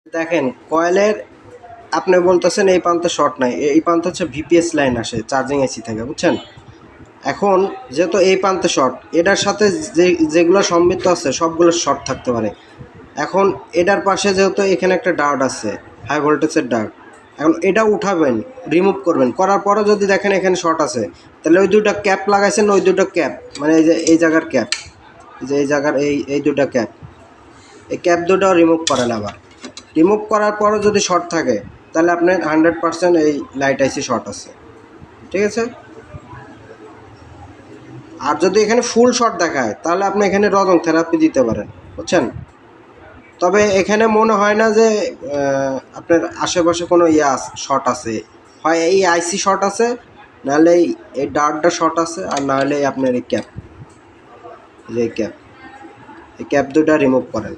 দেখেন কয়েলের আপনি বলতেছেন এই প্রান্তে শর্ট নাই, এই প্রান্তে হচ্ছে ভিপিএস লাইন আসে চার্জিং আইসি থেকে, বুঝছেন? এখন যেহেতু এই প্রান্তে শর্ট, এটার সাথে যেগুলো সম্মিলিত আছে সবগুলো শর্ট থাকতে পারে। এখন এটার পাশে যেহেতু এখানে একটা ডার্ট আছে, হাই ভোল্টেজের ডার্ট, এখন এটা উঠাবেন, রিমুভ করবেন, করার পরে যদি দেখেন এখানে শর্ট আছে, তাহলে ওই দুটো ক্যাপ লাগাইছেন, ওই দুটো ক্যাপ মানে এই যে এই জায়গার ক্যাপ, যে এই জায়গার এই দুটো ক্যাপ, এই ক্যাপ দুটাও রিমুভ করেন। আবার রিমুভ করার পরও যদি শর্ট থাকে তাহলে আপনার 100% এই লাইট আইসি শর্ট আছে, ঠিক আছে? আর যদি এখানে ফুল শর্ট দেখায় তাহলে আপনি এখানে রজন থেরাপি দিতে পারেন, বুঝছেন? তবে এখানে মনে হয় না যে আপনার আশেপাশে কোনো শর্ট আছে। হয় এই আইসি শর্ট আছে, নাহলে এই ডার্টটা শর্ট আছে, আর নাহলে আপনার এই ক্যাপ, যে ক্যাপ, এই ক্যাপ দুটা রিমুভ করেন।